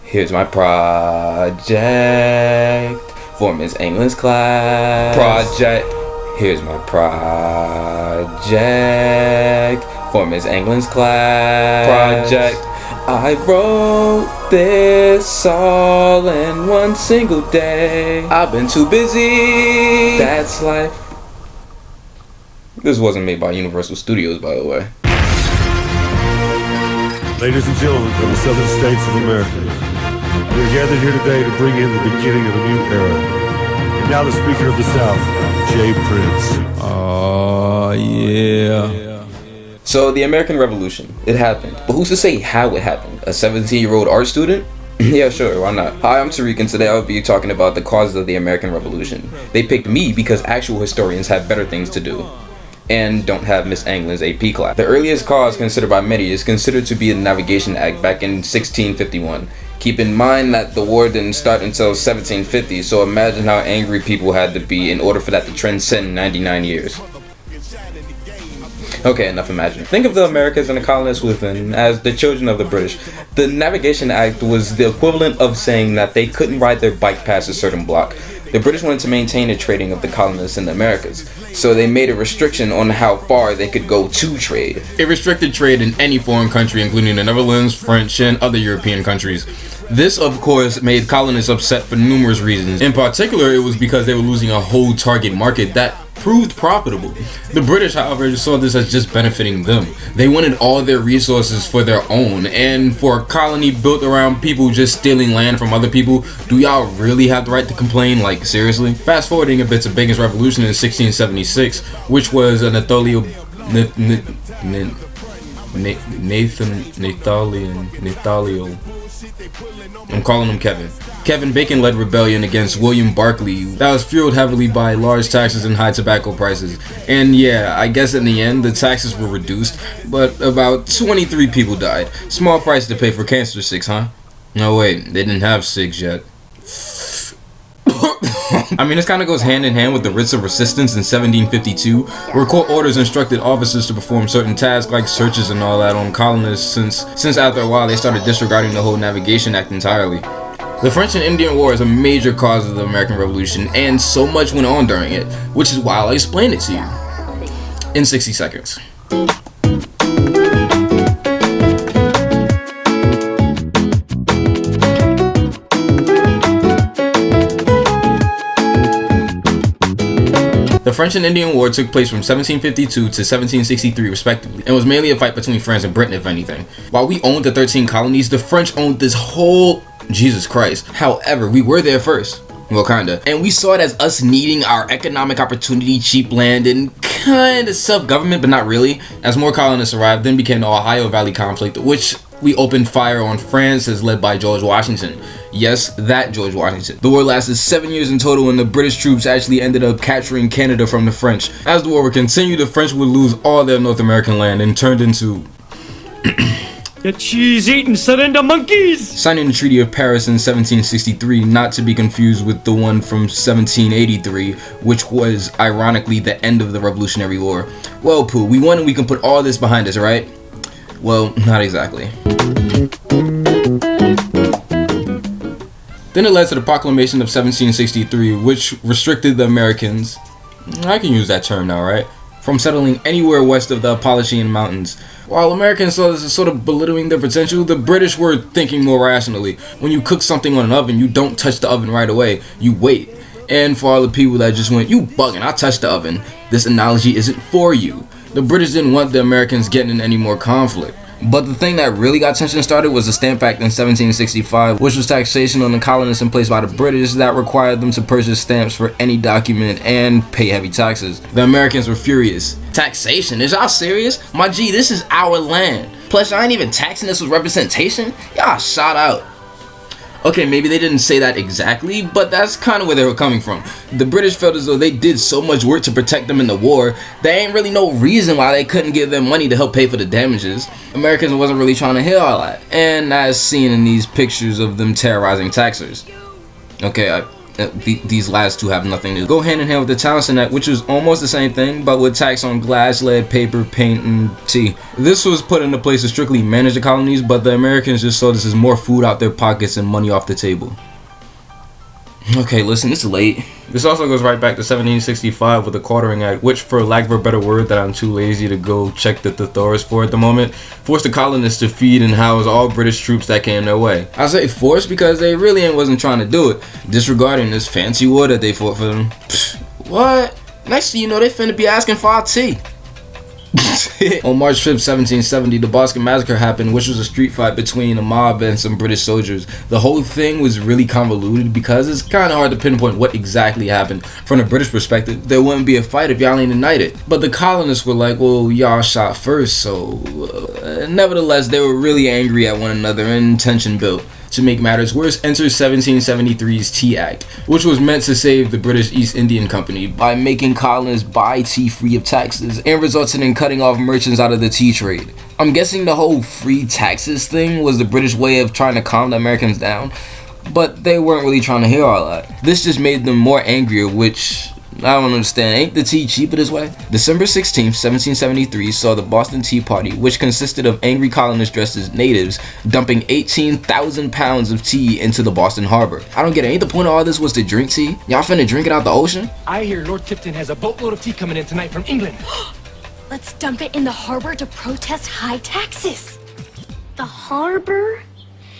Here's my project for Miss England's class. Project. Here's my project for Miss England's class. Project. I wrote this all in one single day. I've been too busy. That's life. This wasn't made by Universal Studios, by the way. Ladies and gentlemen from the southern states of America, we are gathered here today to bring in the beginning of a new era. And now the Speaker of the South, Jay Prince. Oh, yeah. So, the American Revolution, it happened. But who's to say how it happened? A 17-year-old art student? Yeah, sure, why not? Hi, I'm Tariq, and today I'll be talking about the causes of the American Revolution. They picked me because actual historians have better things to do and don't have Miss England's AP class. The earliest cause considered by many is considered to be the Navigation Act back in 1651. Keep in mind that the war didn't start until 1750, so imagine how angry people had to be in order for that to transcend 99 years. Okay, enough imagining. Think of the Americas and the colonists within as the children of the British. The Navigation Act was the equivalent of saying that they couldn't ride their bike past a certain block. The British wanted to maintain the trading of the colonists in the Americas, so they made a restriction on how far they could go to trade. It restricted trade in any foreign country, including the Netherlands, French, and other European countries. This, of course, made colonists upset for numerous reasons. In particular, it was because they were losing a whole target market that proved profitable. The British, however, saw this as just benefiting them. They wanted all their resources for their own, and for a colony built around people just stealing land from other people, do y'all really have the right to complain? Like, seriously? Fast forwarding a bit to Bacon's Revolution in 1676, which was a Nathaniel I'm calling him Kevin. Kevin Bacon led rebellion against William Barclay that was fueled heavily by large taxes and high tobacco prices. And yeah, I guess in the end the taxes were reduced, but about 23 people died. Small price to pay for cancer cigs, huh? No wait, they didn't have cigs yet. I mean, this kind of goes hand in hand with the writs of resistance in 1752, where court orders instructed officers to perform certain tasks like searches and all that on colonists, since after a while they started disregarding the whole Navigation Act entirely. The French and Indian War is a major cause of the American Revolution, and so much went on during it, which is why I'll explain it to you in 60 seconds. The French and Indian War took place from 1752 to 1763 respectively, and was mainly a fight between France and Britain if anything. While we owned the 13 colonies, the French owned this whole Jesus Christ. However, we were there first. Well, kinda. And we saw it as us needing our economic opportunity, cheap land, and kinda self-government, but not really. As more colonists arrived, then began the Ohio Valley conflict, which we opened fire on France as led by George Washington. Yes, that George Washington. The war lasted 7 years in total, and the British troops actually ended up capturing Canada from the French. As the war would continue, the French would lose all their North American land and turned into the cheese-eating surrender monkeys! Signing the Treaty of Paris in 1763, not to be confused with the one from 1783, which was, ironically, the end of the Revolutionary War. Well, Pooh, we won and we can put all this behind us, right? Well, not exactly. Then it led to the Proclamation of 1763, which restricted the Americans, I can use that term now, right, from settling anywhere west of the Appalachian Mountains. While Americans saw this as sort of belittling their potential, the British were thinking more rationally. When you cook something on an oven, you don't touch the oven right away, you wait. And for all the people that just went, you bugging, I touched the oven, this analogy isn't for you. The British didn't want the Americans getting in any more conflict. But the thing that really got tension started was the Stamp Act in 1765, which was taxation on the colonists in place by the British that required them to purchase stamps for any document and pay heavy taxes. The Americans were furious. Taxation? Is y'all serious? My G, this is our land. Plus, I ain't even taxing this with representation? Y'all shot out. Okay, maybe they didn't say that exactly, but that's kind of where they were coming from. The British felt as though they did so much work to protect them in the war, there ain't really no reason why they couldn't give them money to help pay for the damages. Americans wasn't really trying to hear all that, and as seen in these pictures of them terrorizing taxers. Okay, these last two have nothing to go hand in hand with the Townsend Act, which was almost the same thing, but with tax on glass, lead, paper, paint, and tea. This was put into place to strictly manage the colonies, but the Americans just saw this as more food out their pockets and money off the table. Okay, listen, it's late. This also goes right back to 1765 with the Quartering Act, which, for lack of a better word that I'm too lazy to go check the thesaurus for at the moment, forced the colonists to feed and house all British troops that came their way. I say forced because they really wasn't trying to do it, disregarding this fancy war that they fought for them. Pfft, what? Next thing you know, they finna be asking for our tea. On March 5th, 1770, the Boston Massacre happened, which was a street fight between a mob and some British soldiers. The whole thing was really convoluted because it's kind of hard to pinpoint what exactly happened. From the British perspective, there wouldn't be a fight if y'all ain't united. But the colonists were like, well, y'all shot first, so... nevertheless, they were really angry at one another and tension built. To make matters worse, enters 1773's Tea Act, which was meant to save the British East Indian Company by making colonists buy tea free of taxes and resulted in cutting off merchants out of the tea trade. I'm guessing the whole free taxes thing was the British way of trying to calm the Americans down, but they weren't really trying to hear all that. This just made them more angrier, which... I don't understand. Ain't the tea cheaper this way? December 16th, 1773 saw the Boston Tea Party, which consisted of angry colonists dressed as natives, dumping 18,000 pounds of tea into the Boston harbor. I don't get it. Ain't the point of all this was to drink tea? Y'all finna drink it out the ocean? I hear Lord Tipton has a boatload of tea coming in tonight from England. Let's dump it in the harbor to protest high taxes. The harbor?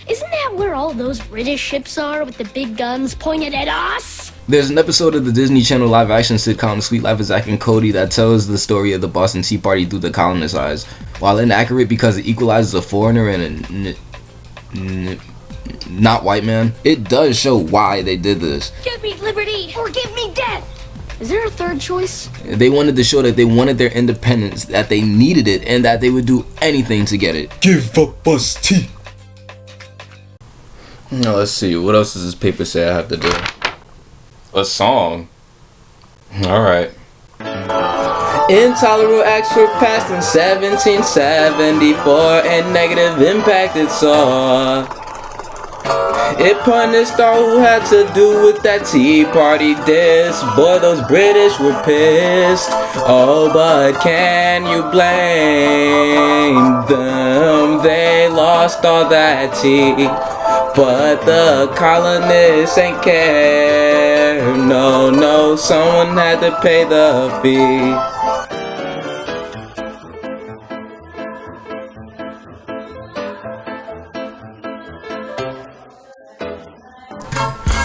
Isn't that where all those British ships are with the big guns pointed at us? There's an episode of the Disney Channel live-action sitcom The Sweet Life of Zack and Cody that tells the story of the Boston Tea Party through the colonists' eyes. While inaccurate because it equalizes a foreigner and a not white man, it does show why they did this. Give me liberty or give me death! Is there a third choice? They wanted to show that they wanted their independence, that they needed it, and that they would do anything to get it. Give up us tea. Now let's see, what else does this paper say I have to do? A song. Alright. Intolerable acts were passed in 1774 and negative impact it saw. It punished all who had to do with that Tea Party diss. Boy, those British were pissed. Oh, but can you blame them? They lost all that tea. But the colonists ain't care. No, no, someone had to pay the fee.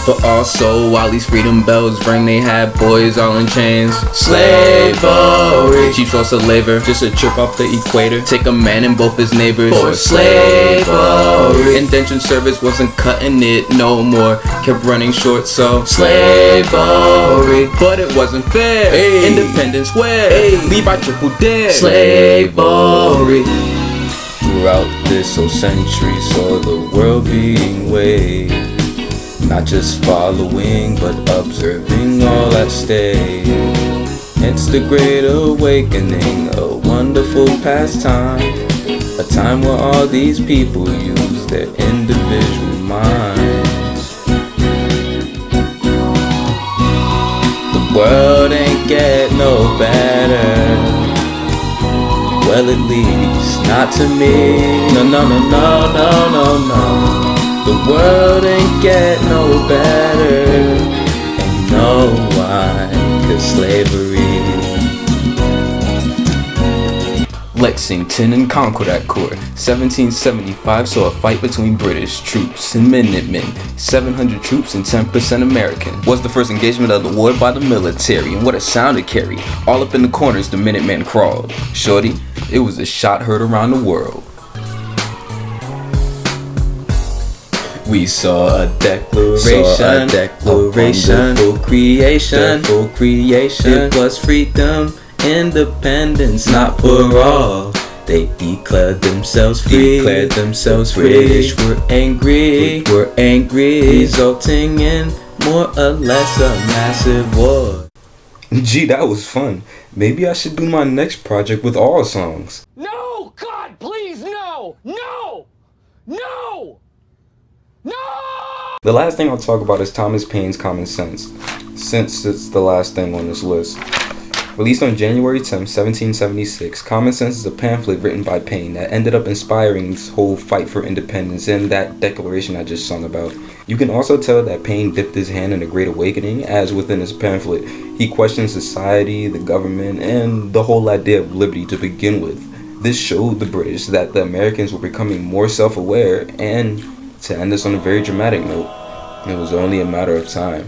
But also, while these freedom bells rang, they had boys all in chains. Slavery. Chiefs also labor, just a trip off the equator. Take a man and both his neighbors for slavery. Indentured service wasn't cutting it no more. Kept running short, so slavery. But it wasn't fair. Hey. Independence where? Hey. Levi triple dare. Slavery. Throughout this whole century, saw the world being weighed. Not just following, but observing all at stake. It's the Great Awakening, a wonderful pastime. A time where all these people use their individual minds. The world ain't get no better. Well, at least not to me. No, no, no, no, no, no, no. The world ain't get no better, and you know why, 'cause slavery. Lexington and Concord Accord, 1775 saw a fight between British troops and Minutemen. 700 troops and 10% American. Was the first engagement of the war by the military, and what a sound it carried. All up in the corners the Minutemen crawled. Shorty, it was a shot heard around the world. We saw a declaration, wonderful creation, It was freedom, independence, not for all. They declared themselves free, British were angry, resulting in more or less a massive war. Gee, that was fun. Maybe I should do my next project with all songs. No! God, please, no! No! No! No! The last thing I'll talk about is Thomas Paine's Common Sense, since it's the last thing on this list. Released on January 10, 1776, Common Sense is a pamphlet written by Paine that ended up inspiring this whole fight for independence and that declaration I just sung about. You can also tell that Paine dipped his hand in the Great Awakening, as within his pamphlet, he questioned society, the government, and the whole idea of liberty to begin with. This showed the British that the Americans were becoming more self-aware, and to end this on a very dramatic note, it was only a matter of time.